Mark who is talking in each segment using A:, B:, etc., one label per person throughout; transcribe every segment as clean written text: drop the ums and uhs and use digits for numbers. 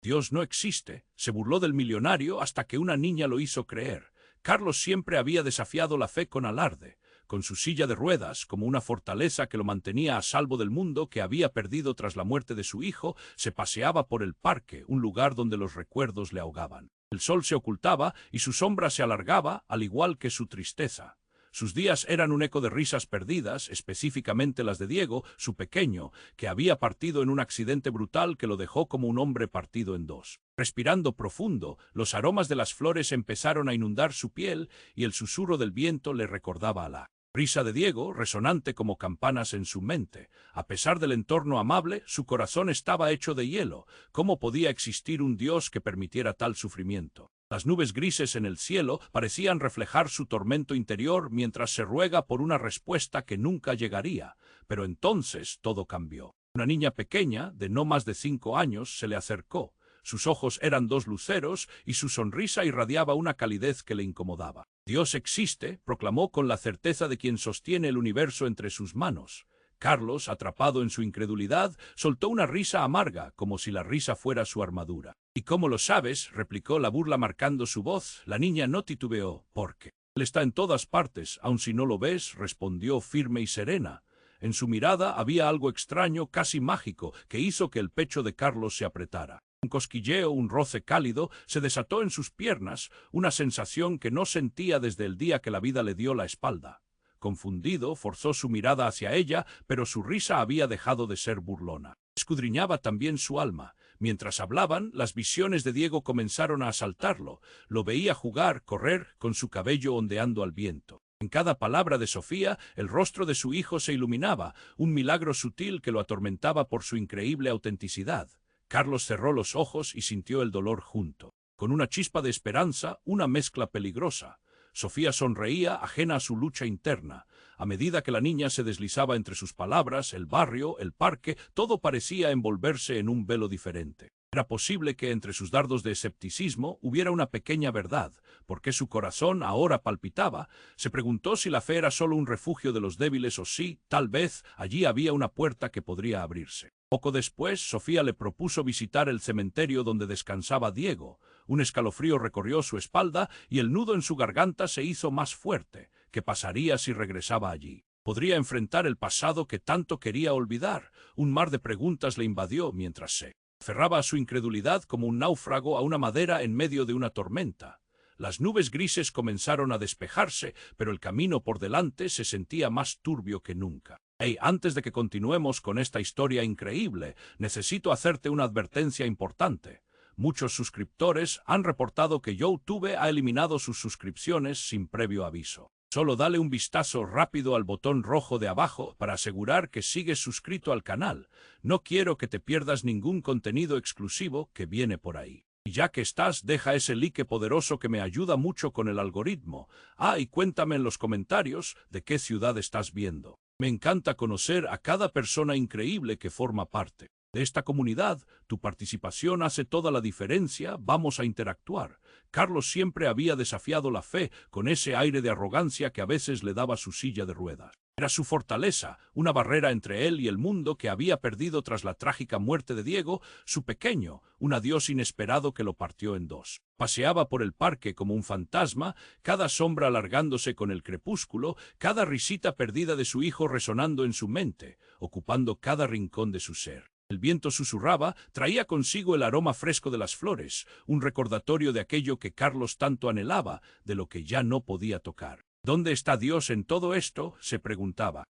A: Dios no existe. Se burló del millonario hasta que una niña lo hizo creer. Carlos siempre había desafiado la fe con alarde, con su silla de ruedas, como una fortaleza que lo mantenía a salvo del mundo que había perdido tras la muerte de su hijo. Se paseaba por el parque, un lugar donde los recuerdos le ahogaban. El sol se ocultaba y su sombra se alargaba, al igual que su tristeza. Sus días eran un eco de risas perdidas, específicamente las de Diego, su pequeño, que había partido en un accidente brutal que lo dejó como un hombre partido en dos. Respirando profundo, los aromas de las flores empezaron a inundar su piel y el susurro del viento le recordaba a la risa de Diego, resonante como campanas en su mente. A pesar del entorno amable, su corazón estaba hecho de hielo. ¿Cómo podía existir un Dios que permitiera tal sufrimiento? Las nubes grises en el cielo parecían reflejar su tormento interior mientras se ruega por una respuesta que nunca llegaría. Pero entonces todo cambió. Una niña pequeña, de no más de 5 años, se le acercó. Sus ojos eran 2 luceros y su sonrisa irradiaba una calidez que le incomodaba. Dios existe, proclamó con la certeza de quien sostiene el universo entre sus manos. Carlos, atrapado en su incredulidad, soltó una risa amarga, como si la risa fuera su armadura. —¿Y cómo lo sabes? —replicó la burla marcando su voz. La niña no titubeó. —Porque él está en todas partes, aun si no lo ves —respondió firme y serena. En su mirada había algo extraño, casi mágico, que hizo que el pecho de Carlos se apretara. Un cosquilleo, un roce cálido, se desató en sus piernas, una sensación que no sentía desde el día que la vida le dio la espalda. Confundido, forzó su mirada hacia ella, pero su risa había dejado de ser burlona. Escudriñaba también su alma. Mientras hablaban, las visiones de Diego comenzaron a asaltarlo. Lo veía jugar, correr, con su cabello ondeando al viento. En cada palabra de Sofía, el rostro de su hijo se iluminaba, un milagro sutil que lo atormentaba por su increíble autenticidad. Carlos cerró los ojos y sintió el dolor junto. Con una chispa de esperanza, una mezcla peligrosa. Sofía sonreía, ajena a su lucha interna. A medida que la niña se deslizaba entre sus palabras, el barrio, el parque, todo parecía envolverse en un velo diferente. Era posible que entre sus dardos de escepticismo hubiera una pequeña verdad. ¿Por qué su corazón ahora palpitaba? Se preguntó si la fe era solo un refugio de los débiles o si, tal vez, allí había una puerta que podría abrirse. Poco después, Sofía le propuso visitar el cementerio donde descansaba Diego. Un escalofrío recorrió su espalda y el nudo en su garganta se hizo más fuerte. ¿Qué pasaría si regresaba allí? ¿Podría enfrentar el pasado que tanto quería olvidar? Un mar de preguntas le invadió mientras se aferraba a su incredulidad como un náufrago a una madera en medio de una tormenta. Las nubes grises comenzaron a despejarse, pero el camino por delante se sentía más turbio que nunca. Hey, antes de que continuemos con esta historia increíble, necesito hacerte una advertencia importante. Muchos suscriptores han reportado que YouTube ha eliminado sus suscripciones sin previo aviso. Solo dale un vistazo rápido al botón rojo de abajo para asegurar que sigues suscrito al canal. No quiero que te pierdas ningún contenido exclusivo que viene por ahí. Y ya que estás, deja ese like poderoso que me ayuda mucho con el algoritmo. Y cuéntame en los comentarios de qué ciudad estás viendo. Me encanta conocer a cada persona increíble que forma parte de esta comunidad. Tu participación hace toda la diferencia. Vamos a interactuar. Carlos siempre había desafiado la fe con ese aire de arrogancia que a veces le daba su silla de ruedas. Era su fortaleza, una barrera entre él y el mundo que había perdido tras la trágica muerte de Diego, su pequeño, un adiós inesperado que lo partió en dos. Paseaba por el parque como un fantasma, cada sombra alargándose con el crepúsculo, cada risita perdida de su hijo resonando en su mente, ocupando cada rincón de su ser. El viento susurraba, traía consigo el aroma fresco de las flores, un recordatorio de aquello que Carlos tanto anhelaba, de lo que ya no podía tocar. ¿Dónde está Dios en todo esto?, se preguntaba.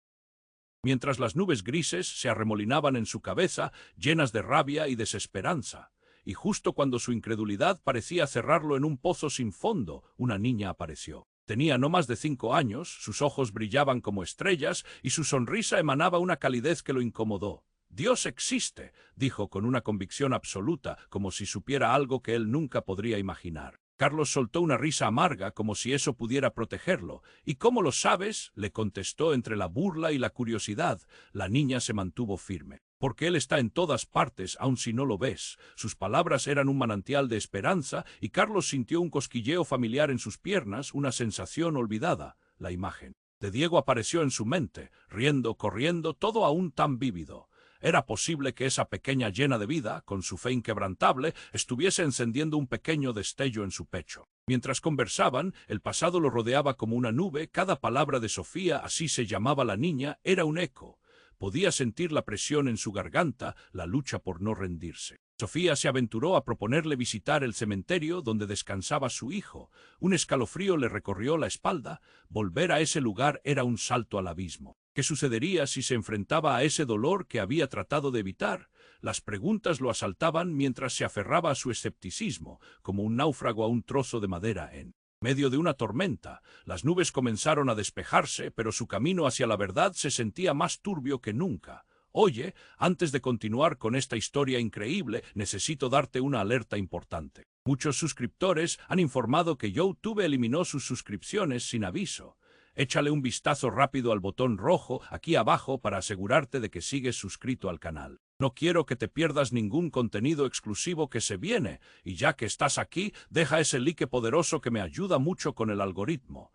A: Mientras las nubes grises se arremolinaban en su cabeza, llenas de rabia y desesperanza. Y justo cuando su incredulidad parecía cerrarlo en un pozo sin fondo, una niña apareció. Tenía no más de 5 años, sus ojos brillaban como estrellas y su sonrisa emanaba una calidez que lo incomodó. «Dios existe», dijo con una convicción absoluta, como si supiera algo que él nunca podría imaginar. Carlos soltó una risa amarga, como si eso pudiera protegerlo. «¿Y cómo lo sabes?», le contestó entre la burla y la curiosidad. La niña se mantuvo firme. «Porque él está en todas partes, aun si no lo ves». Sus palabras eran un manantial de esperanza, y Carlos sintió un cosquilleo familiar en sus piernas, una sensación olvidada. La imagen de Diego apareció en su mente, riendo, corriendo, todo aún tan vívido. Era posible que esa pequeña llena de vida, con su fe inquebrantable, estuviese encendiendo un pequeño destello en su pecho. Mientras conversaban, el pasado lo rodeaba como una nube. Cada palabra de Sofía, así se llamaba la niña, era un eco. Podía sentir la presión en su garganta, la lucha por no rendirse. Sofía se aventuró a proponerle visitar el cementerio donde descansaba su hijo. Un escalofrío le recorrió la espalda. Volver a ese lugar era un salto al abismo. ¿Qué sucedería si se enfrentaba a ese dolor que había tratado de evitar? Las preguntas lo asaltaban mientras se aferraba a su escepticismo, como un náufrago a un trozo de madera en medio de una tormenta. Las nubes comenzaron a despejarse, pero su camino hacia la verdad se sentía más turbio que nunca. Oye, antes de continuar con esta historia increíble, necesito darte una alerta importante. Muchos suscriptores han informado que YouTube eliminó sus suscripciones sin aviso. Échale un vistazo rápido al botón rojo aquí abajo para asegurarte de que sigues suscrito al canal. No quiero que te pierdas ningún contenido exclusivo que se viene, y ya que estás aquí, deja ese like poderoso que me ayuda mucho con el algoritmo.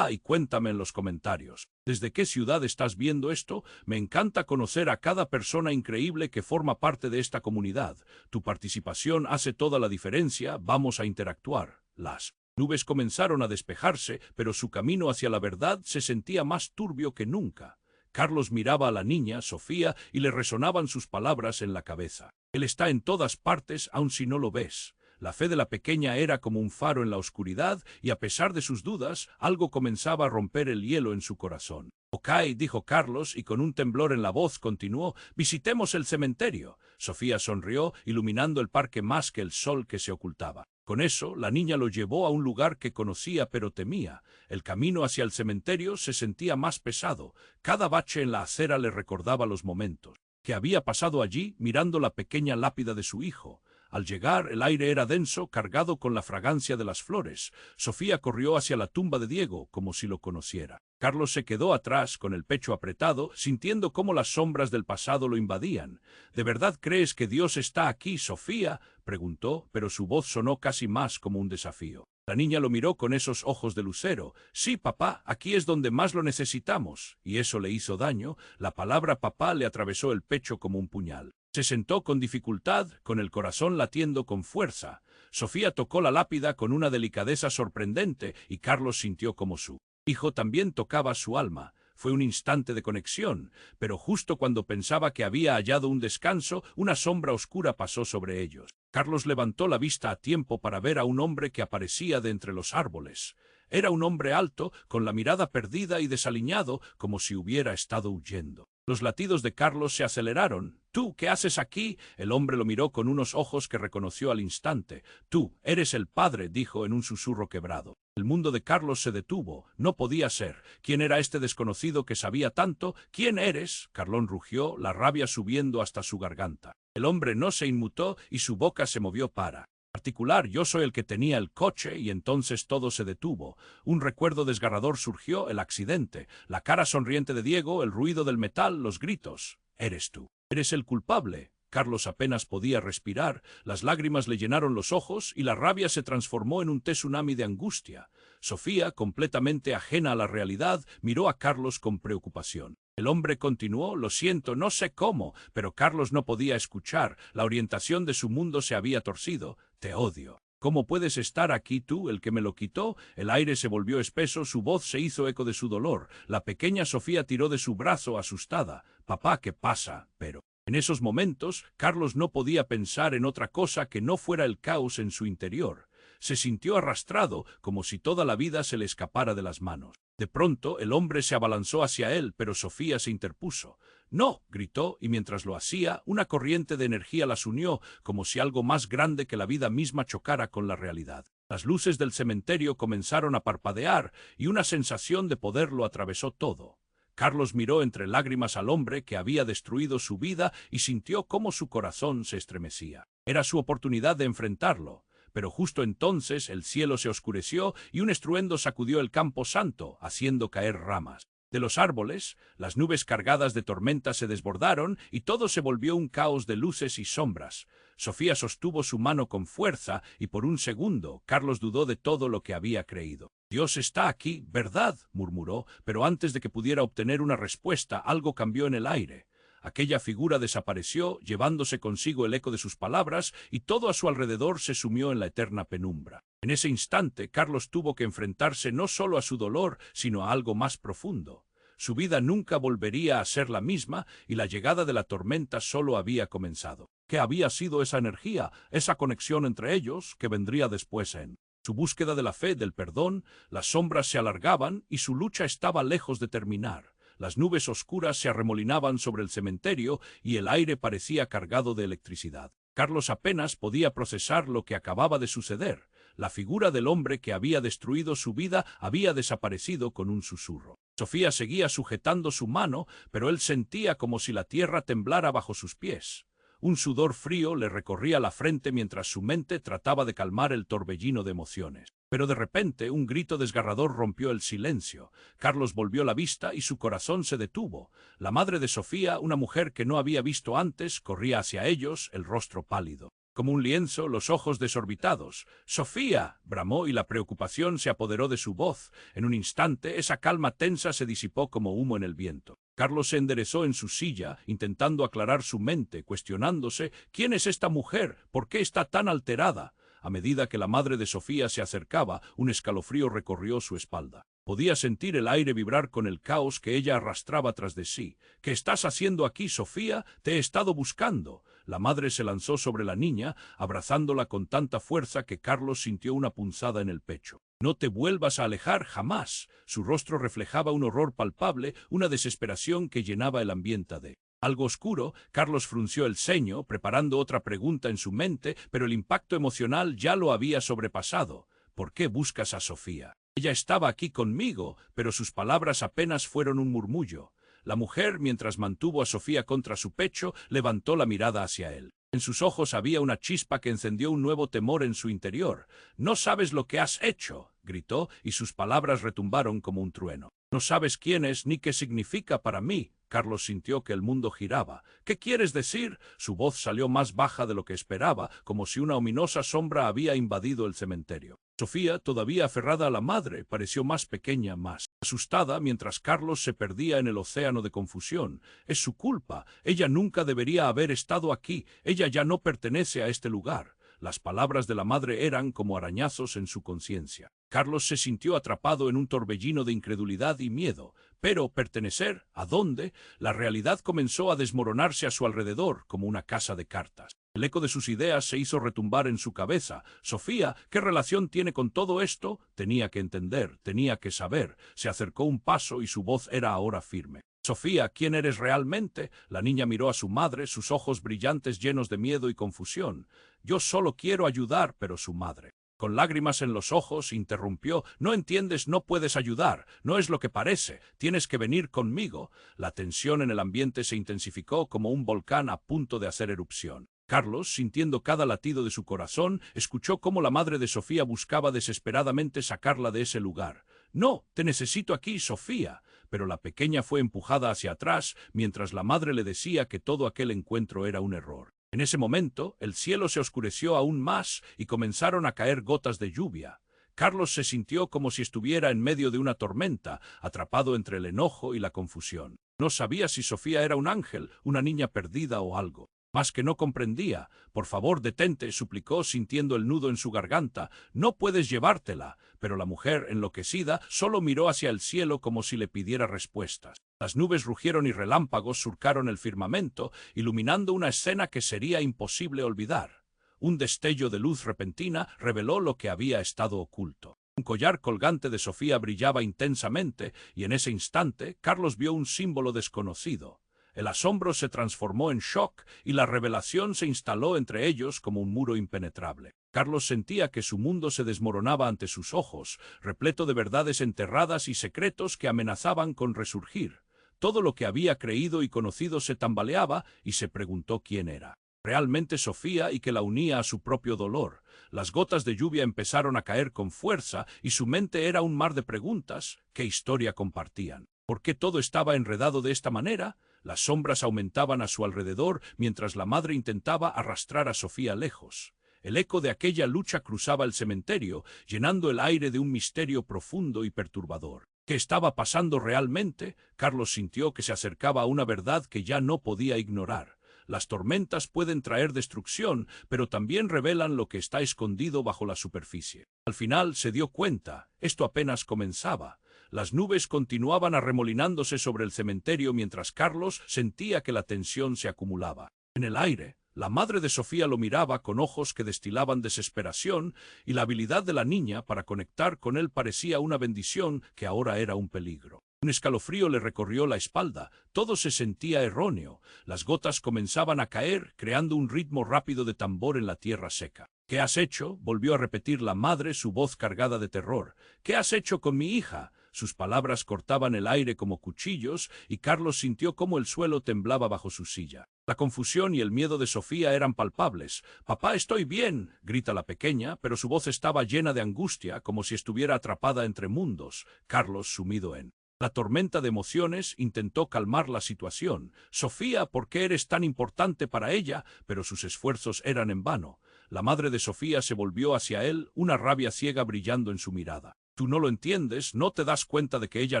A: Y cuéntame en los comentarios, ¿desde qué ciudad estás viendo esto? Me encanta conocer a cada persona increíble que forma parte de esta comunidad. Tu participación hace toda la diferencia. Vamos a interactuar. Las nubes comenzaron a despejarse, pero su camino hacia la verdad se sentía más turbio que nunca. Carlos miraba a la niña, Sofía, y le resonaban sus palabras en la cabeza. Él está en todas partes, aun si no lo ves. La fe de la pequeña era como un faro en la oscuridad, y a pesar de sus dudas, algo comenzaba a romper el hielo en su corazón. Ok, dijo Carlos, y con un temblor en la voz continuó, visitemos el cementerio. Sofía sonrió, iluminando el parque más que el sol que se ocultaba. Con eso, la niña lo llevó a un lugar que conocía pero temía. El camino hacia el cementerio se sentía más pesado. Cada bache en la acera le recordaba los momentos que había pasado allí mirando la pequeña lápida de su hijo. Al llegar, el aire era denso, cargado con la fragancia de las flores. Sofía corrió hacia la tumba de Diego, como si lo conociera. Carlos se quedó atrás, con el pecho apretado, sintiendo cómo las sombras del pasado lo invadían. ¿De verdad crees que Dios está aquí, Sofía?, preguntó, pero su voz sonó casi más como un desafío. La niña lo miró con esos ojos de lucero. Sí, papá, aquí es donde más lo necesitamos. Y eso le hizo daño. La palabra papá le atravesó el pecho como un puñal. Se sentó con dificultad, con el corazón latiendo con fuerza. Sofía tocó la lápida con una delicadeza sorprendente, y Carlos sintió como su hijo también tocaba su alma. Fue un instante de conexión, pero justo cuando pensaba que había hallado un descanso, una sombra oscura pasó sobre ellos. Carlos levantó la vista a tiempo para ver a un hombre que aparecía de entre los árboles. Era un hombre alto, con la mirada perdida y desaliñado, como si hubiera estado huyendo. Los latidos de Carlos se aceleraron. «¿Tú qué haces aquí?» El hombre lo miró con unos ojos que reconoció al instante. «Tú eres el padre», dijo en un susurro quebrado. El mundo de Carlos se detuvo. No podía ser. ¿Quién era este desconocido que sabía tanto? «¿Quién eres?», Carlón rugió, la rabia subiendo hasta su garganta. El hombre no se inmutó y su boca se movió para articular: «Yo soy el que tenía el coche», y entonces todo se detuvo. Un recuerdo desgarrador surgió: el accidente, la cara sonriente de Diego, el ruido del metal, los gritos. «Eres tú. Eres el culpable». Carlos apenas podía respirar, las lágrimas le llenaron los ojos y la rabia se transformó en un tsunami de angustia. Sofía, completamente ajena a la realidad, miró a Carlos con preocupación. El hombre continuó: «Lo siento, no sé cómo», pero Carlos no podía escuchar, la orientación de su mundo se había torcido. «Te odio. ¿Cómo puedes estar aquí tú, el que me lo quitó?». El aire se volvió espeso, su voz se hizo eco de su dolor. La pequeña Sofía tiró de su brazo asustada. «Papá, ¿qué pasa?». Pero en esos momentos, Carlos no podía pensar en otra cosa que no fuera el caos en su interior. Se sintió arrastrado, como si toda la vida se le escapara de las manos. De pronto, el hombre se abalanzó hacia él, pero Sofía se interpuso. «No», gritó, y mientras lo hacía, una corriente de energía las unió, como si algo más grande que la vida misma chocara con la realidad. Las luces del cementerio comenzaron a parpadear, y una sensación de poder lo atravesó todo. Carlos miró entre lágrimas al hombre que había destruido su vida y sintió cómo su corazón se estremecía. Era su oportunidad de enfrentarlo. Pero justo entonces el cielo se oscureció y un estruendo sacudió el campo santo, haciendo caer ramas. De los árboles, las nubes cargadas de tormenta se desbordaron y todo se volvió un caos de luces y sombras. Sofía sostuvo su mano con fuerza y por un segundo Carlos dudó de todo lo que había creído. «Dios está aquí, ¿verdad?», murmuró, pero antes de que pudiera obtener una respuesta, algo cambió en el aire. Aquella figura desapareció, llevándose consigo el eco de sus palabras, y todo a su alrededor se sumió en la eterna penumbra. En ese instante, Carlos tuvo que enfrentarse no solo a su dolor, sino a algo más profundo. Su vida nunca volvería a ser la misma, y la llegada de la tormenta solo había comenzado. ¿Qué había sido esa energía, esa conexión entre ellos, que vendría después en su búsqueda de la fe, del perdón? Las sombras se alargaban y su lucha estaba lejos de terminar. Las nubes oscuras se arremolinaban sobre el cementerio y el aire parecía cargado de electricidad. Carlos apenas podía procesar lo que acababa de suceder. La figura del hombre que había destruido su vida había desaparecido con un susurro. Sofía seguía sujetando su mano, pero él sentía como si la tierra temblara bajo sus pies. Un sudor frío le recorría la frente mientras su mente trataba de calmar el torbellino de emociones. Pero de repente un grito desgarrador rompió el silencio. Carlos volvió la vista y su corazón se detuvo. La madre de Sofía, una mujer que no había visto antes, corría hacia ellos, el rostro pálido como un lienzo, los ojos desorbitados. «¡Sofía!», bramó, y la preocupación se apoderó de su voz. En un instante, esa calma tensa se disipó como humo en el viento. Carlos se enderezó en su silla, intentando aclarar su mente, cuestionándose «¿Quién es esta mujer? ¿Por qué está tan alterada?». A medida que la madre de Sofía se acercaba, un escalofrío recorrió su espalda. Podía sentir el aire vibrar con el caos que ella arrastraba tras de sí. «¿Qué estás haciendo aquí, Sofía? Te he estado buscando». La madre se lanzó sobre la niña, abrazándola con tanta fuerza que Carlos sintió una punzada en el pecho. «No te vuelvas a alejar jamás». Su rostro reflejaba un horror palpable, una desesperación que llenaba el ambiente de algo oscuro. Carlos frunció el ceño, preparando otra pregunta en su mente, pero el impacto emocional ya lo había sobrepasado. «¿Por qué buscas a Sofía? Ella estaba aquí conmigo», pero sus palabras apenas fueron un murmullo. La mujer, mientras mantuvo a Sofía contra su pecho, levantó la mirada hacia él. En sus ojos había una chispa que encendió un nuevo temor en su interior. «No sabes lo que has hecho», gritó, y sus palabras retumbaron como un trueno. «No sabes quién es ni qué significa para mí». Carlos sintió que el mundo giraba. «¿Qué quieres decir?». Su voz salió más baja de lo que esperaba, como si una ominosa sombra había invadido el cementerio. Sofía, todavía aferrada a la madre, pareció más pequeña, más asustada, mientras Carlos se perdía en el océano de confusión. «Es su culpa. Ella nunca debería haber estado aquí. Ella ya no pertenece a este lugar». Las palabras de la madre eran como arañazos en su conciencia. Carlos se sintió atrapado en un torbellino de incredulidad y miedo. Pero, ¿pertenecer? ¿A dónde? La realidad comenzó a desmoronarse a su alrededor, como una casa de cartas. El eco de sus ideas se hizo retumbar en su cabeza. «Sofía, ¿qué relación tiene con todo esto?». Tenía que entender, tenía que saber. Se acercó un paso y su voz era ahora firme. «Sofía, ¿quién eres realmente?». La niña miró a su madre, sus ojos brillantes llenos de miedo y confusión. «Yo solo quiero ayudar», pero su madre, con lágrimas en los ojos, interrumpió. «No entiendes, no puedes ayudar, no es lo que parece, tienes que venir conmigo». La tensión en el ambiente se intensificó como un volcán a punto de hacer erupción. Carlos, sintiendo cada latido de su corazón, escuchó cómo la madre de Sofía buscaba desesperadamente sacarla de ese lugar. «No, te necesito aquí, Sofía». Pero la pequeña fue empujada hacia atrás, mientras la madre le decía que todo aquel encuentro era un error. En ese momento, el cielo se oscureció aún más y comenzaron a caer gotas de lluvia. Carlos se sintió como si estuviera en medio de una tormenta, atrapado entre el enojo y la confusión. No sabía si Sofía era un ángel, una niña perdida o algo. Más que no comprendía. «Por favor, detente», suplicó, sintiendo el nudo en su garganta. «No puedes llevártela». Pero la mujer, enloquecida, solo miró hacia el cielo como si le pidiera respuestas. Las nubes rugieron y relámpagos surcaron el firmamento, iluminando una escena que sería imposible olvidar. Un destello de luz repentina reveló lo que había estado oculto. Un collar colgante de Sofía brillaba intensamente, y en ese instante Carlos vio un símbolo desconocido. El asombro se transformó en shock y la revelación se instaló entre ellos como un muro impenetrable. Carlos sentía que su mundo se desmoronaba ante sus ojos, repleto de verdades enterradas y secretos que amenazaban con resurgir. Todo lo que había creído y conocido se tambaleaba y se preguntó quién era realmente Sofía y que la unía a su propio dolor. Las gotas de lluvia empezaron a caer con fuerza y su mente era un mar de preguntas. ¿Qué historia compartían? ¿Por qué todo estaba enredado de esta manera? Las sombras aumentaban a su alrededor mientras la madre intentaba arrastrar a Sofía lejos. El eco de aquella lucha cruzaba el cementerio, llenando el aire de un misterio profundo y perturbador. ¿Qué estaba pasando realmente? Carlos sintió que se acercaba a una verdad que ya no podía ignorar. Las tormentas pueden traer destrucción, pero también revelan lo que está escondido bajo la superficie. Al final se dio cuenta, esto apenas comenzaba. Las nubes continuaban arremolinándose sobre el cementerio mientras Carlos sentía que la tensión se acumulaba. En el aire, la madre de Sofía lo miraba con ojos que destilaban desesperación, y la habilidad de la niña para conectar con él parecía una bendición que ahora era un peligro. Un escalofrío le recorrió la espalda, todo se sentía erróneo, las gotas comenzaban a caer, creando un ritmo rápido de tambor en la tierra seca. ¿Qué has hecho?, volvió a repetir la madre, su voz cargada de terror. ¿Qué has hecho con mi hija? Sus palabras cortaban el aire como cuchillos, y Carlos sintió cómo el suelo temblaba bajo su silla. La confusión y el miedo de Sofía eran palpables. «Papá, estoy bien», grita la pequeña, pero su voz estaba llena de angustia, como si estuviera atrapada entre mundos. Carlos, sumido en la tormenta de emociones, intentó calmar la situación. «Sofía, ¿por qué eres tan importante para ella?», pero sus esfuerzos eran en vano. La madre de Sofía se volvió hacia él, una rabia ciega brillando en su mirada. «Tú no lo entiendes, no te das cuenta de que ella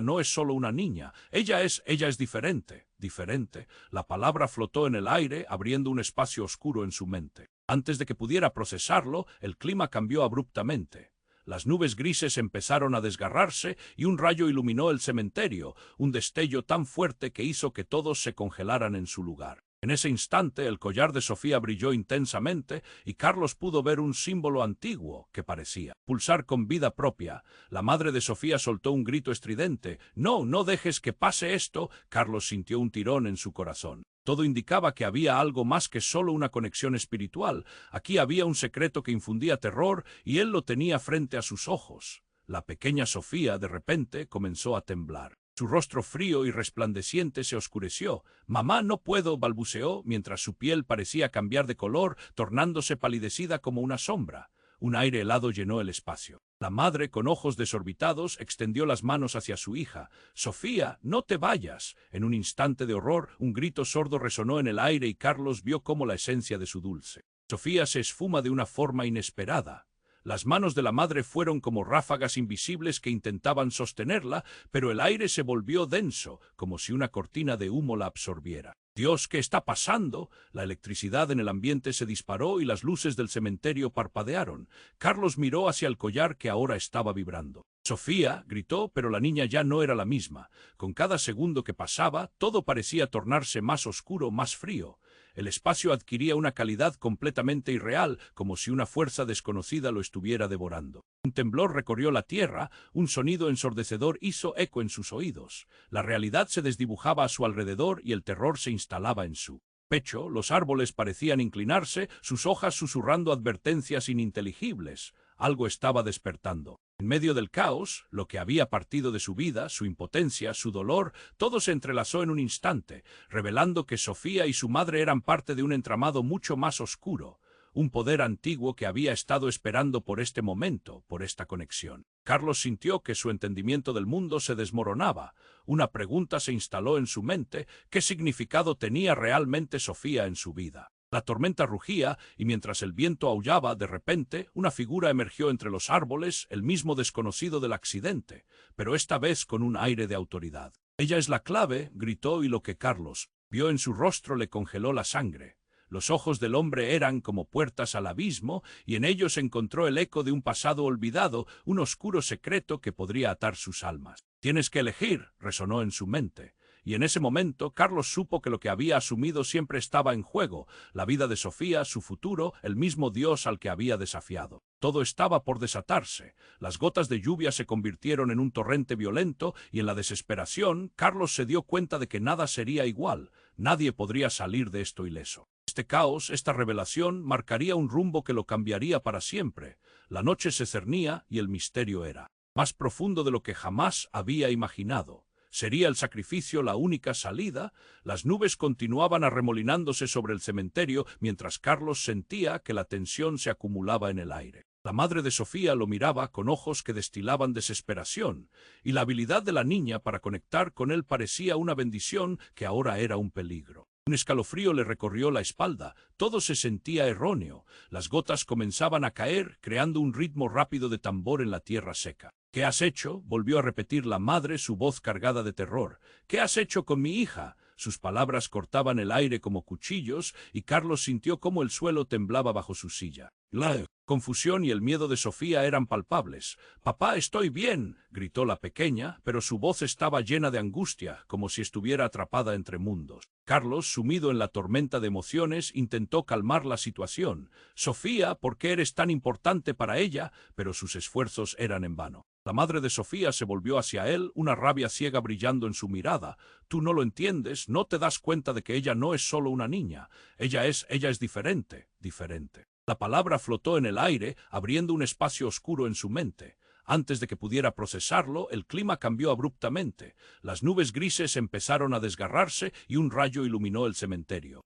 A: no es solo una niña. Ella es diferente». Diferente. La palabra flotó en el aire, abriendo un espacio oscuro en su mente. Antes de que pudiera procesarlo, el clima cambió abruptamente. Las nubes grises empezaron a desgarrarse y un rayo iluminó el cementerio, un destello tan fuerte que hizo que todos se congelaran en su lugar. En ese instante el collar de Sofía brilló intensamente y Carlos pudo ver un símbolo antiguo que parecía pulsar con vida propia. La madre de Sofía soltó un grito estridente. «No, no dejes que pase esto». Carlos sintió un tirón en su corazón. Todo indicaba que había algo más que solo una conexión espiritual. Aquí había un secreto que infundía terror y él lo tenía frente a sus ojos. La pequeña Sofía, de repente, comenzó a temblar. Su rostro frío y resplandeciente se oscureció. «Mamá, no puedo», balbuceó, mientras su piel parecía cambiar de color, tornándose palidecida como una sombra. Un aire helado llenó el espacio. La madre, con ojos desorbitados, extendió las manos hacia su hija. «Sofía, no te vayas». En un instante de horror, un grito sordo resonó en el aire y Carlos vio cómo la esencia de su dulce Sofía se esfuma de una forma inesperada. Las manos de la madre fueron como ráfagas invisibles que intentaban sostenerla, pero el aire se volvió denso, como si una cortina de humo la absorbiera. «Dios, ¿qué está pasando?». La electricidad en el ambiente se disparó y las luces del cementerio parpadearon. Carlos miró hacia el collar que ahora estaba vibrando. «Sofía», gritó, pero la niña ya no era la misma. Con cada segundo que pasaba, todo parecía tornarse más oscuro, más frío. El espacio adquiría una calidad completamente irreal, como si una fuerza desconocida lo estuviera devorando. Un temblor recorrió la tierra, un sonido ensordecedor hizo eco en sus oídos. La realidad se desdibujaba a su alrededor y el terror se instalaba en su pecho. Los árboles parecían inclinarse, sus hojas susurrando advertencias ininteligibles. Algo estaba despertando. En medio del caos, lo que había partido de su vida, su impotencia, su dolor, todo se entrelazó en un instante, revelando que Sofía y su madre eran parte de un entramado mucho más oscuro, un poder antiguo que había estado esperando por este momento, por esta conexión. Carlos sintió que su entendimiento del mundo se desmoronaba. Una pregunta se instaló en su mente: ¿qué significado tenía realmente Sofía en su vida? La tormenta rugía, y mientras el viento aullaba, de repente, una figura emergió entre los árboles, el mismo desconocido del accidente, pero esta vez con un aire de autoridad. «Ella es la clave», gritó, y lo que Carlos vio en su rostro le congeló la sangre. Los ojos del hombre eran como puertas al abismo, y en ellos encontró el eco de un pasado olvidado, un oscuro secreto que podría atar sus almas. «Tienes que elegir», resonó en su mente. Y en ese momento Carlos supo que lo que había asumido siempre estaba en juego: la vida de Sofía, su futuro, el mismo Dios al que había desafiado. Todo estaba por desatarse. Las gotas de lluvia se convirtieron en un torrente violento y en la desesperación Carlos se dio cuenta de que nada sería igual. Nadie podría salir de esto ileso. Este caos, esta revelación, marcaría un rumbo que lo cambiaría para siempre. La noche se cernía y el misterio era más profundo de lo que jamás había imaginado. ¿Sería el sacrificio la única salida? Las nubes continuaban arremolinándose sobre el cementerio mientras Carlos sentía que la tensión se acumulaba en el aire. La madre de Sofía lo miraba con ojos que destilaban desesperación, y la habilidad de la niña para conectar con él parecía una bendición que ahora era un peligro. Un escalofrío le recorrió la espalda, todo se sentía erróneo, las gotas comenzaban a caer, creando un ritmo rápido de tambor en la tierra seca. ¿Qué has hecho?, volvió a repetir la madre, su voz cargada de terror. ¿Qué has hecho con mi hija? Sus palabras cortaban el aire como cuchillos, y Carlos sintió cómo el suelo temblaba bajo su silla. La confusión y el miedo de Sofía eran palpables. «Papá, estoy bien», gritó la pequeña, pero su voz estaba llena de angustia, como si estuviera atrapada entre mundos. Carlos, sumido en la tormenta de emociones, intentó calmar la situación. «Sofía, ¿por qué eres tan importante para ella?», pero sus esfuerzos eran en vano. La madre de Sofía se volvió hacia él, una rabia ciega brillando en su mirada. «Tú no lo entiendes, no te das cuenta de que ella no es solo una niña. Ella es diferente, diferente». La palabra flotó en el aire, abriendo un espacio oscuro en su mente. Antes de que pudiera procesarlo, el clima cambió abruptamente. Las nubes grises empezaron a desgarrarse y un rayo iluminó el cementerio.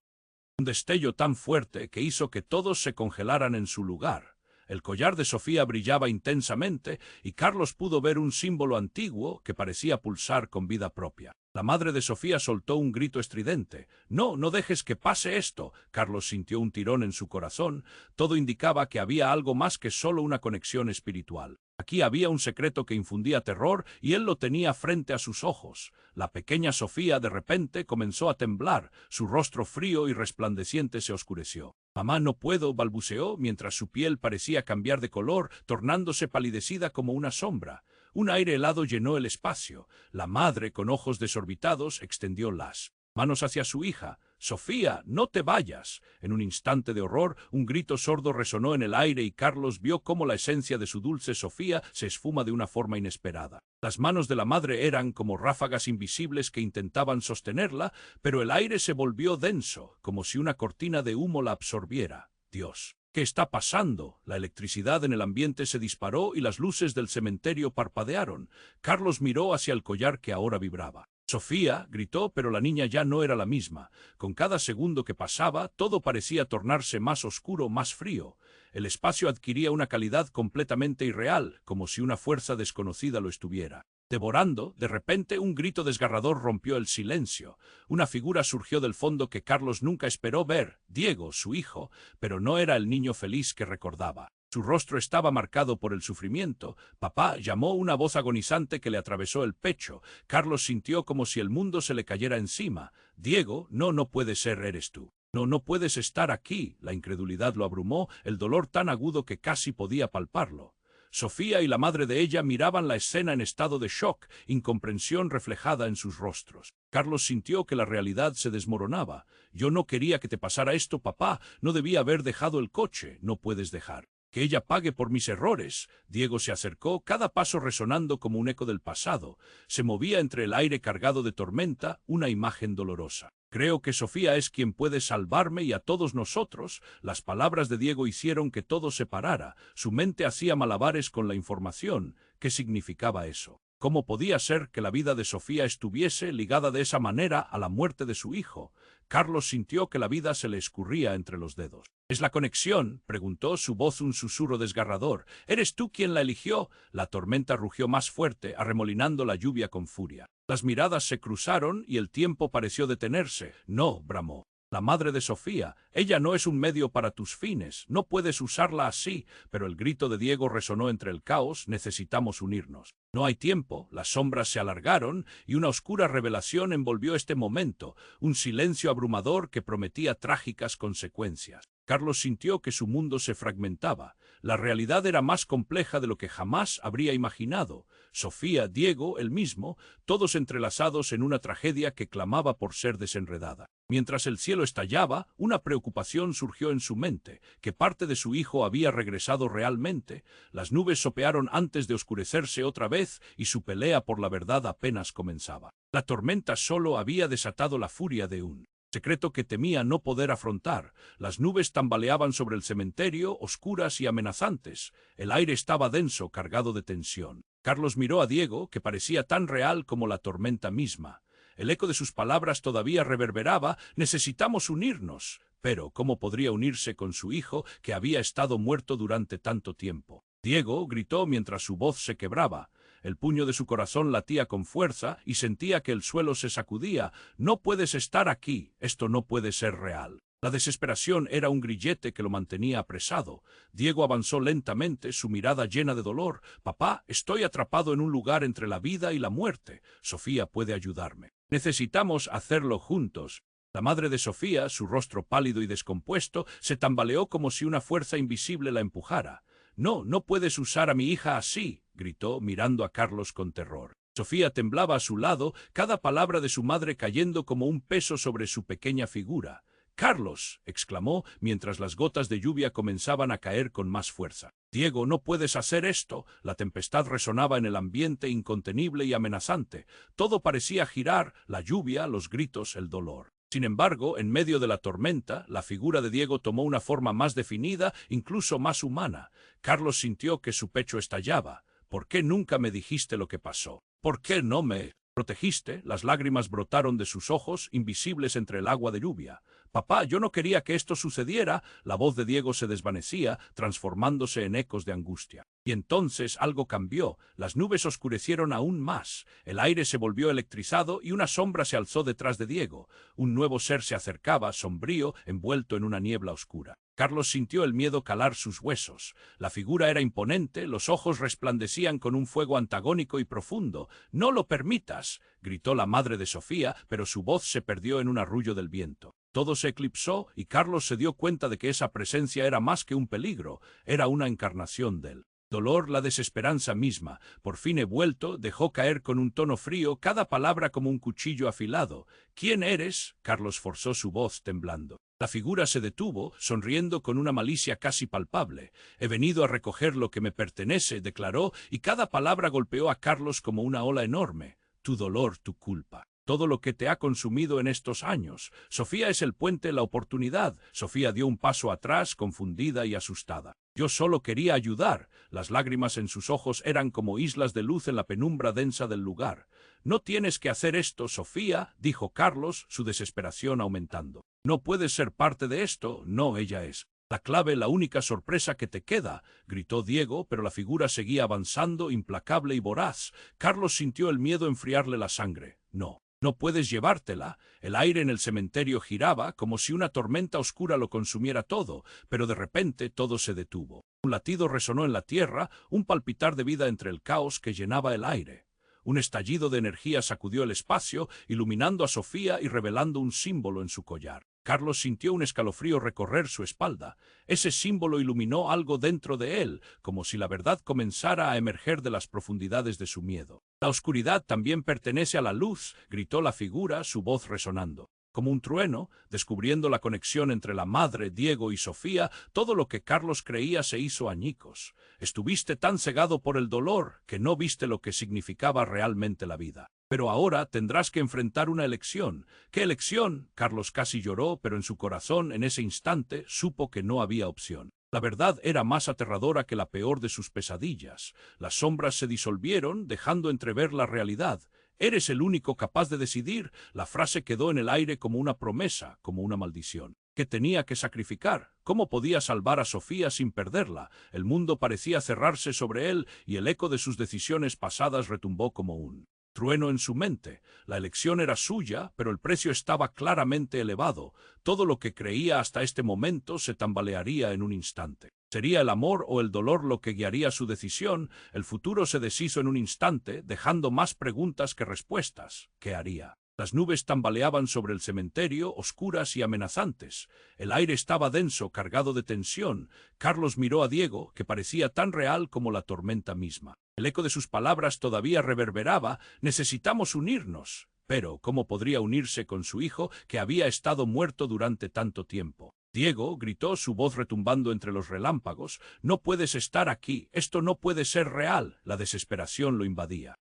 A: Un destello tan fuerte que hizo que todos se congelaran en su lugar. El collar de Sofía brillaba intensamente y Carlos pudo ver un símbolo antiguo que parecía pulsar con vida propia. La madre de Sofía soltó un grito estridente. «No, no dejes que pase esto». Carlos sintió un tirón en su corazón. Todo indicaba que había algo más que solo una conexión espiritual. Aquí había un secreto que infundía terror y él lo tenía frente a sus ojos. La pequeña Sofía de repente comenzó a temblar, su rostro frío y resplandeciente se oscureció. «Mamá, no puedo», balbuceó, mientras su piel parecía cambiar de color, tornándose palidecida como una sombra. Un aire helado llenó el espacio. La madre, con ojos desorbitados, extendió las manos hacia su hija. «Sofía, no te vayas». En un instante de horror, un grito sordo resonó en el aire y Carlos vio cómo la esencia de su dulce Sofía se esfuma de una forma inesperada. Las manos de la madre eran como ráfagas invisibles que intentaban sostenerla, pero el aire se volvió denso, como si una cortina de humo la absorbiera. «Dios, ¿qué está pasando?». La electricidad en el ambiente se disparó y las luces del cementerio parpadearon. Carlos miró hacia el collar que ahora vibraba. «Sofía», gritó, pero la niña ya no era la misma. Con cada segundo que pasaba, todo parecía tornarse más oscuro, más frío. El espacio adquiría una calidad completamente irreal, como si una fuerza desconocida lo estuviera devorando. De repente, un grito desgarrador rompió el silencio. Una figura surgió del fondo que Carlos nunca esperó ver, Diego, su hijo, pero no era el niño feliz que recordaba. Su rostro estaba marcado por el sufrimiento. «Papá», llamó una voz agonizante que le atravesó el pecho. Carlos sintió como si el mundo se le cayera encima. «Diego, no, no puede ser, eres tú. No, no puedes estar aquí». La incredulidad lo abrumó, el dolor tan agudo que casi podía palparlo. Sofía y la madre de ella miraban la escena en estado de shock, incomprensión reflejada en sus rostros. Carlos sintió que la realidad se desmoronaba. «Yo no quería que te pasara esto, papá. No debía haber dejado el coche». «No puedes dejar que ella pague por mis errores». Diego se acercó, cada paso resonando como un eco del pasado. Se movía entre el aire cargado de tormenta, una imagen dolorosa. «Creo que Sofía es quien puede salvarme y a todos nosotros». Las palabras de Diego hicieron que todo se parara. Su mente hacía malabares con la información. ¿Qué significaba eso? ¿Cómo podía ser que la vida de Sofía estuviese ligada de esa manera a la muerte de su hijo? Carlos sintió que la vida se le escurría entre los dedos. «¿Es la conexión?», preguntó, su voz un susurro desgarrador. «¿Eres tú quien la eligió?». La tormenta rugió más fuerte, arremolinando la lluvia con furia. Las miradas se cruzaron y el tiempo pareció detenerse. «No», bramó. «La madre de Sofía, ella no es un medio para tus fines, no puedes usarla así». Pero el grito de Diego resonó entre el caos. «Necesitamos unirnos». No hay tiempo. Las sombras se alargaron y una oscura revelación envolvió este momento, un silencio abrumador que prometía trágicas consecuencias. Carlos sintió que su mundo se fragmentaba. La realidad era más compleja de lo que jamás habría imaginado. Sofía, Diego, él mismo, todos entrelazados en una tragedia que clamaba por ser desenredada. Mientras el cielo estallaba, una preocupación surgió en su mente, que parte de su hijo había regresado realmente. Las nubes sopearon antes de oscurecerse otra vez y su pelea por la verdad apenas comenzaba. La tormenta solo había desatado la furia de un secreto que temía no poder afrontar. Las nubes tambaleaban sobre el cementerio, oscuras y amenazantes. El aire estaba denso, cargado de tensión. Carlos miró a Diego, que parecía tan real como la tormenta misma. El eco de sus palabras todavía reverberaba. «Necesitamos unirnos». Pero ¿cómo podría unirse con su hijo, que había estado muerto durante tanto tiempo? «Diego», gritó mientras su voz se quebraba. El puño de su corazón latía con fuerza y sentía que el suelo se sacudía. «No puedes estar aquí, esto no puede ser real». La desesperación era un grillete que lo mantenía apresado. Diego avanzó lentamente, su mirada llena de dolor. «Papá, estoy atrapado en un lugar entre la vida y la muerte. Sofía puede ayudarme. Necesitamos hacerlo juntos». La madre de Sofía, su rostro pálido y descompuesto, se tambaleó como si una fuerza invisible la empujara. «No, no puedes usar a mi hija así», gritó, mirando a Carlos con terror. Sofía temblaba a su lado, cada palabra de su madre cayendo como un peso sobre su pequeña figura. «Carlos», exclamó, mientras las gotas de lluvia comenzaban a caer con más fuerza. «Diego, no puedes hacer esto». La tempestad resonaba en el ambiente incontenible y amenazante. Todo parecía girar, la lluvia, los gritos, el dolor. Sin embargo, en medio de la tormenta, la figura de Diego tomó una forma más definida, incluso más humana. Carlos sintió que su pecho estallaba. «¿Por qué nunca me dijiste lo que pasó? ¿Por qué no me protegiste?» Las lágrimas brotaron de sus ojos, invisibles entre el agua de lluvia. «Papá, yo no quería que esto sucediera». La voz de Diego se desvanecía, transformándose en ecos de angustia. Y entonces algo cambió. Las nubes oscurecieron aún más. El aire se volvió electrizado y una sombra se alzó detrás de Diego. Un nuevo ser se acercaba, sombrío, envuelto en una niebla oscura. Carlos sintió el miedo calar sus huesos. La figura era imponente, los ojos resplandecían con un fuego antagónico y profundo. «No lo permitas», gritó la madre de Sofía, pero su voz se perdió en un arrullo del viento. Todo se eclipsó y Carlos se dio cuenta de que esa presencia era más que un peligro, era una encarnación del dolor, la desesperanza misma. Por fin he vuelto, dejó caer con un tono frío, cada palabra como un cuchillo afilado. «¿Quién eres?». Carlos forzó su voz temblando. La figura se detuvo, sonriendo con una malicia casi palpable. «He venido a recoger lo que me pertenece», declaró, y cada palabra golpeó a Carlos como una ola enorme. «Tu dolor, tu culpa. Todo lo que te ha consumido en estos años. Sofía es el puente, la oportunidad». Sofía dio un paso atrás, confundida y asustada. «Yo solo quería ayudar». Las lágrimas en sus ojos eran como islas de luz en la penumbra densa del lugar. «No tienes que hacer esto, Sofía», dijo Carlos, su desesperación aumentando. «No puedes ser parte de esto». «No, ella es la clave, la única sorpresa que te queda», gritó Diego, pero la figura seguía avanzando, implacable y voraz. Carlos sintió el miedo enfriarle la sangre. «No. No puedes llevártela». El aire en el cementerio giraba, como si una tormenta oscura lo consumiera todo, pero de repente todo se detuvo. Un latido resonó en la tierra, un palpitar de vida entre el caos que llenaba el aire. Un estallido de energía sacudió el espacio, iluminando a Sofía y revelando un símbolo en su collar. Carlos sintió un escalofrío recorrer su espalda. Ese símbolo iluminó algo dentro de él, como si la verdad comenzara a emerger de las profundidades de su miedo. «La oscuridad también pertenece a la luz», gritó la figura, su voz resonando. Como un trueno, descubriendo la conexión entre la madre, Diego y Sofía, todo lo que Carlos creía se hizo añicos. «Estuviste tan cegado por el dolor que no viste lo que significaba realmente la vida. Pero ahora tendrás que enfrentar una elección». «¿Qué elección?». Carlos casi lloró, pero en su corazón, en ese instante, supo que no había opción. La verdad era más aterradora que la peor de sus pesadillas. Las sombras se disolvieron, dejando entrever la realidad. «Eres el único capaz de decidir». La frase quedó en el aire como una promesa, como una maldición. ¿Qué tenía que sacrificar? ¿Cómo podía salvar a Sofía sin perderla? El mundo parecía cerrarse sobre él y el eco de sus decisiones pasadas retumbó como un trueno en su mente. La elección era suya, pero el precio estaba claramente elevado. Todo lo que creía hasta este momento se tambalearía en un instante. ¿Sería el amor o el dolor lo que guiaría su decisión? El futuro se deshizo en un instante, dejando más preguntas que respuestas. ¿Qué haría? Las nubes tambaleaban sobre el cementerio, oscuras y amenazantes. El aire estaba denso, cargado de tensión. Carlos miró a Diego, que parecía tan real como la tormenta misma. El eco de sus palabras todavía reverberaba. «Necesitamos unirnos». Pero, ¿cómo podría unirse con su hijo, que había estado muerto durante tanto tiempo? «Diego», gritó, su voz retumbando entre los relámpagos, «no puedes estar aquí, esto no puede ser real». La desesperación lo invadía.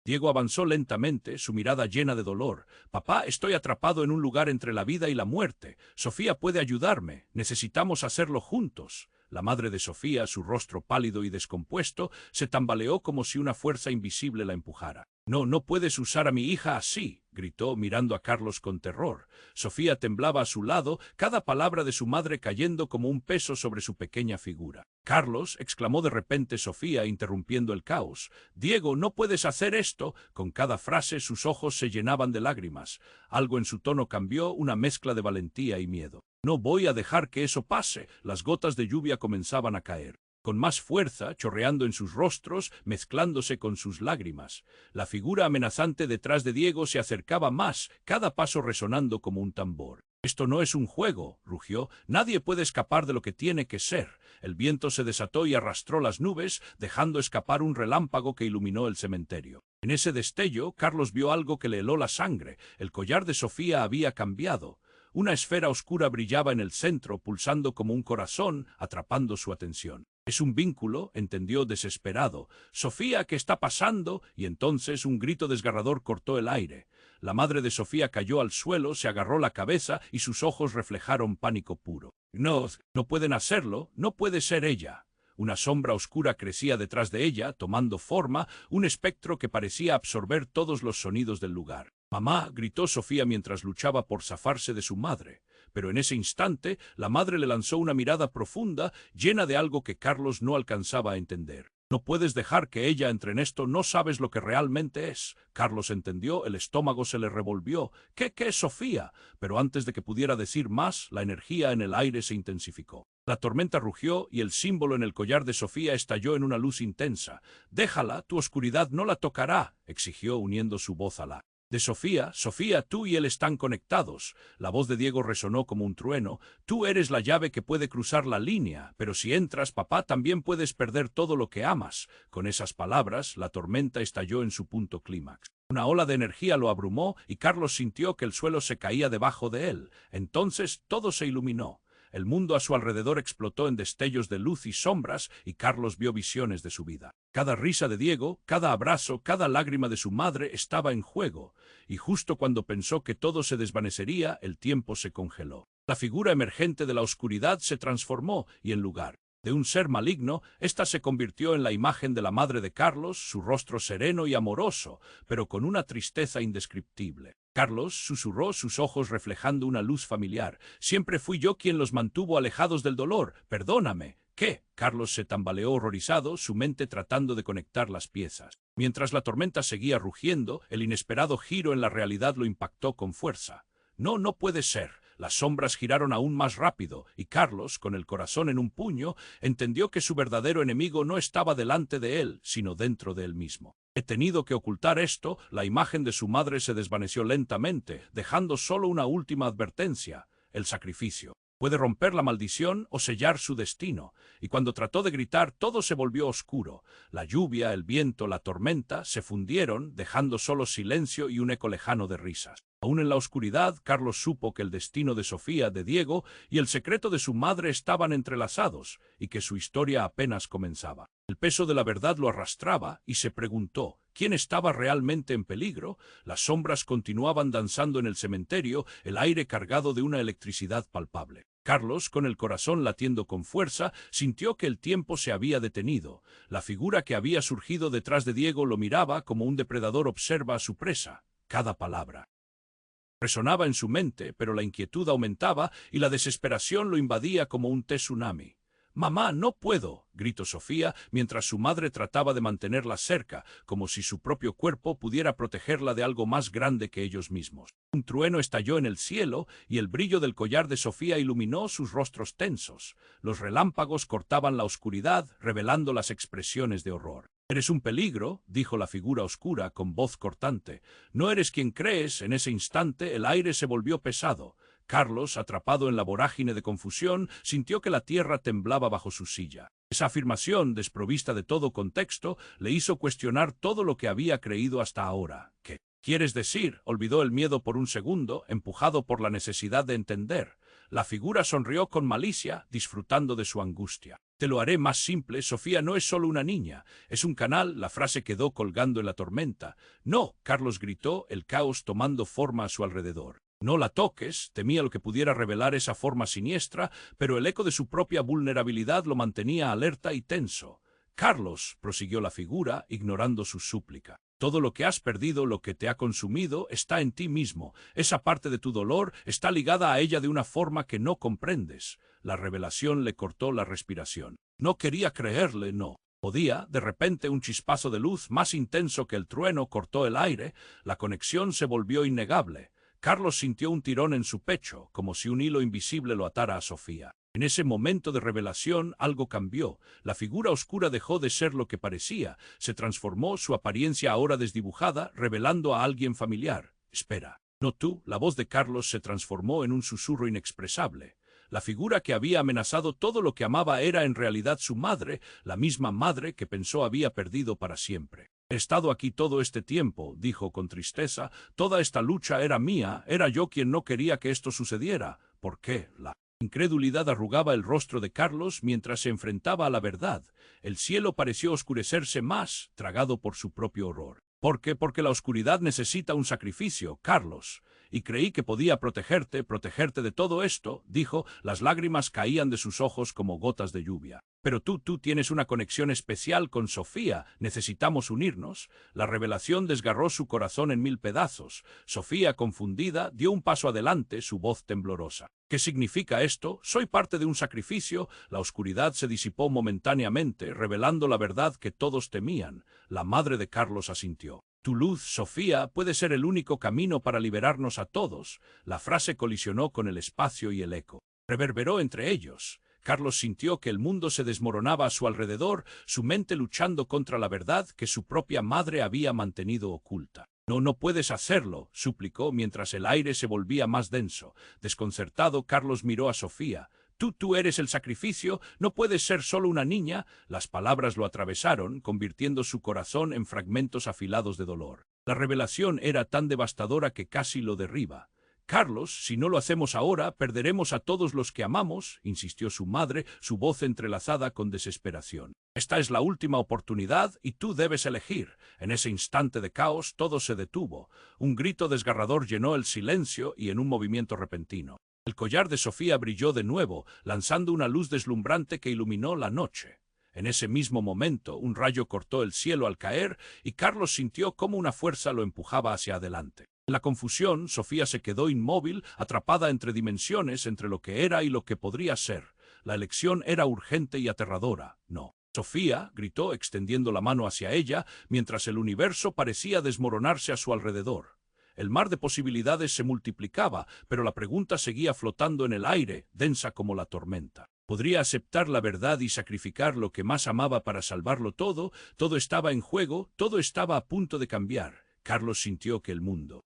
A: Diego avanzó lentamente, su mirada llena de dolor. «Papá, estoy atrapado en un lugar entre la vida y la muerte. Sofía puede ayudarme. Necesitamos hacerlo juntos». La madre de Sofía, su rostro pálido y descompuesto, se tambaleó como si una fuerza invisible la empujara. No, no puedes usar a mi hija así, gritó mirando a Carlos con terror. Sofía temblaba a su lado, cada palabra de su madre cayendo como un peso sobre su pequeña figura. Carlos, exclamó de repente Sofía, interrumpiendo el caos. Diego, no puedes hacer esto. Con cada frase sus ojos se llenaban de lágrimas. Algo en su tono cambió, una mezcla de valentía y miedo. No voy a dejar que eso pase. Las gotas de lluvia comenzaban a caer con más fuerza, chorreando en sus rostros, mezclándose con sus lágrimas. La figura amenazante detrás de Diego se acercaba más, cada paso resonando como un tambor. «Esto no es un juego», rugió. «Nadie puede escapar de lo que tiene que ser». El viento se desató y arrastró las nubes, dejando escapar un relámpago que iluminó el cementerio. En ese destello, Carlos vio algo que le heló la sangre. El collar de Sofía había cambiado. Una esfera oscura brillaba en el centro, pulsando como un corazón, atrapando su atención. «Es un vínculo», entendió desesperado. «Sofía, ¿qué está pasando?» Y entonces un grito desgarrador cortó el aire. La madre de Sofía cayó al suelo, se agarró la cabeza y sus ojos reflejaron pánico puro. «No, no pueden hacerlo, no puede ser ella». Una sombra oscura crecía detrás de ella, tomando forma, un espectro que parecía absorber todos los sonidos del lugar. «Mamá», gritó Sofía mientras luchaba por zafarse de su madre. Pero en ese instante, la madre le lanzó una mirada profunda, llena de algo que Carlos no alcanzaba a entender. «No puedes dejar que ella entre en esto, no sabes lo que realmente es». Carlos entendió, el estómago se le revolvió. ¿Qué es Sofía? Pero antes de que pudiera decir más, la energía en el aire se intensificó. La tormenta rugió y el símbolo en el collar de Sofía estalló en una luz intensa. «Déjala, tu oscuridad no la tocará», exigió uniendo su voz a la de Sofía. «Sofía, tú y él están conectados». La voz de Diego resonó como un trueno. «Tú eres la llave que puede cruzar la línea, pero si entras, papá, también puedes perder todo lo que amas». Con esas palabras, la tormenta estalló en su punto clímax. Una ola de energía lo abrumó y Carlos sintió que el suelo se caía debajo de él. Entonces todo se iluminó. El mundo a su alrededor explotó en destellos de luz y sombras, y Carlos vio visiones de su vida. Cada risa de Diego, cada abrazo, cada lágrima de su madre estaba en juego, y justo cuando pensó que todo se desvanecería, el tiempo se congeló. La figura emergente de la oscuridad se transformó, y en lugar de un ser maligno, ésta se convirtió en la imagen de la madre de Carlos, su rostro sereno y amoroso, pero con una tristeza indescriptible. Carlos susurró, sus ojos reflejando una luz familiar. «Siempre fui yo quien los mantuvo alejados del dolor. Perdóname». «¿Qué?». Carlos se tambaleó horrorizado, su mente tratando de conectar las piezas. Mientras la tormenta seguía rugiendo, el inesperado giro en la realidad lo impactó con fuerza. «No, no puede ser». Las sombras giraron aún más rápido, y Carlos, con el corazón en un puño, entendió que su verdadero enemigo no estaba delante de él, sino dentro de él mismo. «He tenido que ocultar esto». La imagen de su madre se desvaneció lentamente, dejando solo una última advertencia: el sacrificio. Puede romper la maldición o sellar su destino. Y cuando trató de gritar, todo se volvió oscuro. La lluvia, el viento, la tormenta se fundieron, dejando solo silencio y un eco lejano de risas. Aún en la oscuridad, Carlos supo que el destino de Sofía, de Diego y el secreto de su madre estaban entrelazados, y que su historia apenas comenzaba. El peso de la verdad lo arrastraba, y se preguntó: ¿quién estaba realmente en peligro? Las sombras continuaban danzando en el cementerio, el aire cargado de una electricidad palpable. Carlos, con el corazón latiendo con fuerza, sintió que el tiempo se había detenido. La figura que había surgido detrás de Diego lo miraba como un depredador observa a su presa. Cada palabra resonaba en su mente, pero la inquietud aumentaba y la desesperación lo invadía como un tsunami. «Mamá, no puedo», gritó Sofía, mientras su madre trataba de mantenerla cerca, como si su propio cuerpo pudiera protegerla de algo más grande que ellos mismos. Un trueno estalló en el cielo, y el brillo del collar de Sofía iluminó sus rostros tensos. Los relámpagos cortaban la oscuridad, revelando las expresiones de horror. «Eres un peligro», dijo la figura oscura con voz cortante. «No eres quien crees». En ese instante el aire se volvió pesado. Carlos, atrapado en la vorágine de confusión, sintió que la tierra temblaba bajo su silla. Esa afirmación, desprovista de todo contexto, le hizo cuestionar todo lo que había creído hasta ahora. «¿Qué quieres decir?». Olvidó el miedo por un segundo, empujado por la necesidad de entender. La figura sonrió con malicia, disfrutando de su angustia. «Te lo haré más simple. Sofía no es solo una niña, es un canal». La frase quedó colgando en la tormenta. «No», Carlos gritó, el caos tomando forma a su alrededor. «No la toques». Temía lo que pudiera revelar esa forma siniestra, pero el eco de su propia vulnerabilidad lo mantenía alerta y tenso. Carlos, prosiguió la figura, ignorando su súplica. Todo lo que has perdido, lo que te ha consumido, está en ti mismo. Esa parte de tu dolor está ligada a ella de una forma que no comprendes. La revelación le cortó la respiración. No quería creerle, no. Podía, de repente, un chispazo de luz más intenso que el trueno cortó el aire, la conexión se volvió innegable. Carlos sintió un tirón en su pecho, como si un hilo invisible lo atara a Sofía. En ese momento de revelación algo cambió. La figura oscura dejó de ser lo que parecía. Se transformó, su apariencia ahora desdibujada, revelando a alguien familiar. Espera. No tú. La voz de Carlos se transformó en un susurro inexpresable. La figura que había amenazado todo lo que amaba era en realidad su madre, la misma madre que pensó había perdido para siempre. He estado aquí todo este tiempo, dijo con tristeza. Toda esta lucha era mía, era yo quien no quería que esto sucediera. ¿Por qué? La incredulidad arrugaba el rostro de Carlos mientras se enfrentaba a la verdad. El cielo pareció oscurecerse más, tragado por su propio horror. ¿Por qué? Porque la oscuridad necesita un sacrificio, Carlos. Y creí que podía protegerte de todo esto, dijo. Las lágrimas caían de sus ojos como gotas de lluvia. Pero tú tienes una conexión especial con Sofía. Necesitamos unirnos. La revelación desgarró su corazón en 1000 pedazos. Sofía, confundida, dio un paso adelante, su voz temblorosa. ¿Qué significa esto? Soy parte de un sacrificio. La oscuridad se disipó momentáneamente, revelando la verdad que todos temían. La madre de Carlos asintió. Tu luz, Sofía, puede ser el único camino para liberarnos a todos. La frase colisionó con el espacio y el eco. Reverberó entre ellos. Carlos sintió que el mundo se desmoronaba a su alrededor, su mente luchando contra la verdad que su propia madre había mantenido oculta. No puedes hacerlo, suplicó mientras el aire se volvía más denso. Desconcertado, Carlos miró a Sofía. Tú eres el sacrificio, no puedes ser solo una niña. Las palabras lo atravesaron, convirtiendo su corazón en fragmentos afilados de dolor. La revelación era tan devastadora que casi lo derriba. Carlos, si no lo hacemos ahora, perderemos a todos los que amamos, insistió su madre, su voz entrelazada con desesperación. Esta es la última oportunidad y tú debes elegir. En ese instante de caos todo se detuvo. Un grito desgarrador llenó el silencio y en un movimiento repentino. El collar de Sofía brilló de nuevo, lanzando una luz deslumbrante que iluminó la noche. En ese mismo momento, un rayo cortó el cielo al caer y Carlos sintió cómo una fuerza lo empujaba hacia adelante. En la confusión, Sofía se quedó inmóvil, atrapada entre dimensiones, entre lo que era y lo que podría ser. La elección era urgente y aterradora. No. Sofía, gritó, extendiendo la mano hacia ella, mientras el universo parecía desmoronarse a su alrededor. El mar de posibilidades se multiplicaba, pero la pregunta seguía flotando en el aire, densa como la tormenta. ¿Podría aceptar la verdad y sacrificar lo que más amaba para salvarlo todo? Todo estaba en juego, todo estaba a punto de cambiar. Carlos sintió que el mundo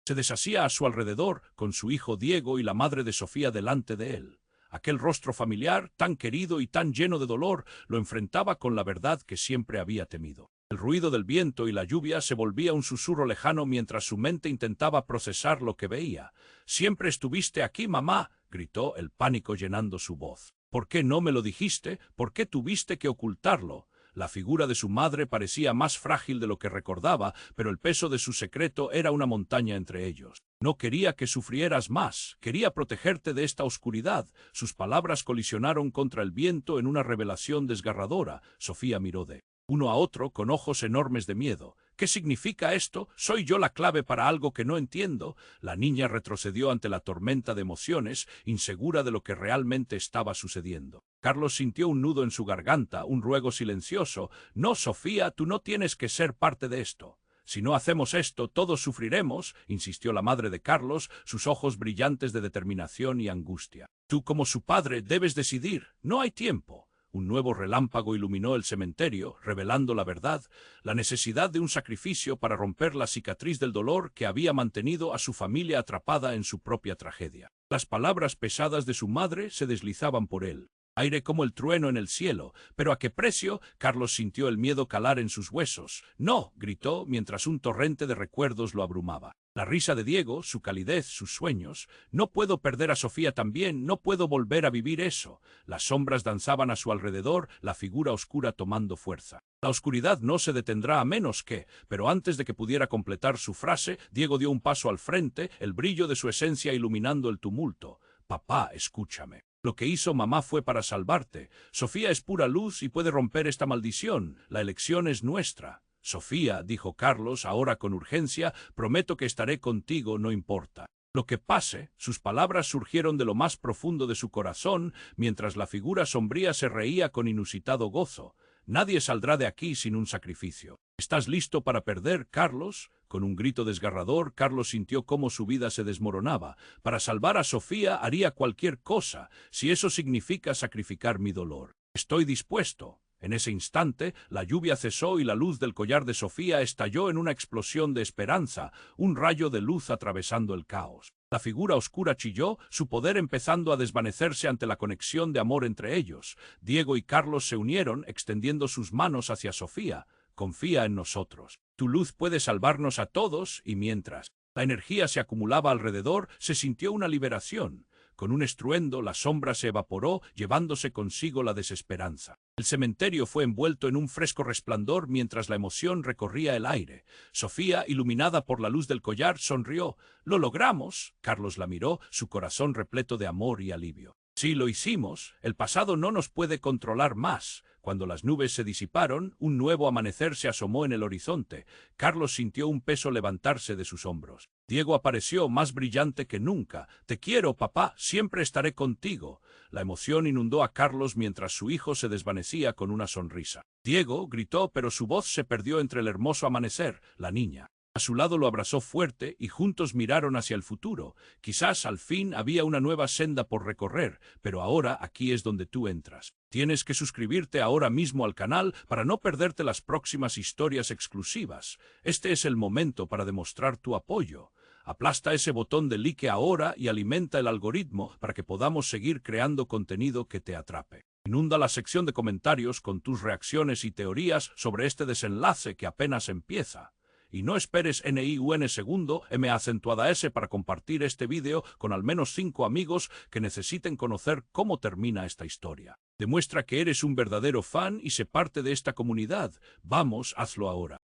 A: se deshacía a su alrededor, con su hijo Diego y la madre de Sofía delante de él. Aquel rostro familiar, tan querido y tan lleno de dolor, lo enfrentaba con la verdad que siempre había temido. El ruido del viento y la lluvia se volvía un susurro lejano mientras su mente intentaba procesar lo que veía. «Siempre estuviste aquí, mamá», gritó, el pánico llenando su voz. «¿Por qué no me lo dijiste? ¿Por qué tuviste que ocultarlo?» La figura de su madre parecía más frágil de lo que recordaba, pero el peso de su secreto era una montaña entre ellos. No quería que sufrieras más, quería protegerte de esta oscuridad. Sus palabras colisionaron contra el viento en una revelación desgarradora. Sofía miró de uno a otro con ojos enormes de miedo. ¿Qué significa esto? ¿Soy yo la clave para algo que no entiendo? La niña retrocedió ante la tormenta de emociones, insegura de lo que realmente estaba sucediendo. Carlos sintió un nudo en su garganta, un ruego silencioso. «No, Sofía, tú no tienes que ser parte de esto». «Si no hacemos esto, todos sufriremos», insistió la madre de Carlos, sus ojos brillantes de determinación y angustia. «Tú, como su padre, debes decidir. No hay tiempo». Un nuevo relámpago iluminó el cementerio, revelando la verdad, la necesidad de un sacrificio para romper la cicatriz del dolor que había mantenido a su familia atrapada en su propia tragedia. Las palabras pesadas de su madre se deslizaban por él. Aire como el trueno en el cielo. ¿Pero a qué precio? Carlos sintió el miedo calar en sus huesos. «No», gritó, mientras un torrente de recuerdos lo abrumaba. La risa de Diego, su calidez, sus sueños. «No puedo perder a Sofía también, no puedo volver a vivir eso». Las sombras danzaban a su alrededor, la figura oscura tomando fuerza. «La oscuridad no se detendrá a menos que...» Pero antes de que pudiera completar su frase, Diego dio un paso al frente, el brillo de su esencia iluminando el tumulto. «Papá, escúchame». Lo que hizo mamá fue para salvarte. Sofía es pura luz y puede romper esta maldición. La elección es nuestra. Sofía, dijo Carlos, ahora con urgencia, prometo que estaré contigo, no importa lo que pase. Sus palabras surgieron de lo más profundo de su corazón, mientras la figura sombría se reía con inusitado gozo. Nadie saldrá de aquí sin un sacrificio. ¿Estás listo para perder, Carlos? Con un grito desgarrador, Carlos sintió cómo su vida se desmoronaba. Para salvar a Sofía haría cualquier cosa, si eso significa sacrificar mi dolor. Estoy dispuesto. En ese instante, la lluvia cesó y la luz del collar de Sofía estalló en una explosión de esperanza, un rayo de luz atravesando el caos. La figura oscura chilló, su poder empezando a desvanecerse ante la conexión de amor entre ellos. Diego y Carlos se unieron, extendiendo sus manos hacia Sofía. Confía en nosotros. Tu luz puede salvarnos a todos, y mientras la energía se acumulaba alrededor, se sintió una liberación. Con un estruendo, la sombra se evaporó, llevándose consigo la desesperanza. El cementerio fue envuelto en un fresco resplandor mientras la emoción recorría el aire. Sofía, iluminada por la luz del collar, sonrió. «¡Lo logramos!». Carlos la miró, su corazón repleto de amor y alivio. «Sí, lo hicimos. El pasado no nos puede controlar más». Cuando las nubes se disiparon, un nuevo amanecer se asomó en el horizonte. Carlos sintió un peso levantarse de sus hombros. Diego apareció más brillante que nunca. «Te quiero, papá, siempre estaré contigo». La emoción inundó a Carlos mientras su hijo se desvanecía con una sonrisa. Diego gritó, pero su voz se perdió entre el hermoso amanecer. La niña a su lado lo abrazó fuerte y juntos miraron hacia el futuro. Quizás al fin había una nueva senda por recorrer, pero ahora aquí es donde tú entras. Tienes que suscribirte ahora mismo al canal para no perderte las próximas historias exclusivas. Este es el momento para demostrar tu apoyo. Aplasta ese botón de like ahora y alimenta el algoritmo para que podamos seguir creando contenido que te atrape. Inunda la sección de comentarios con tus reacciones y teorías sobre este desenlace que apenas empieza. Y no esperes NIUN segundo M acentuada S para compartir este vídeo con al menos 5 amigos que necesiten conocer cómo termina esta historia. Demuestra que eres un verdadero fan y sé parte de esta comunidad. Vamos, hazlo ahora.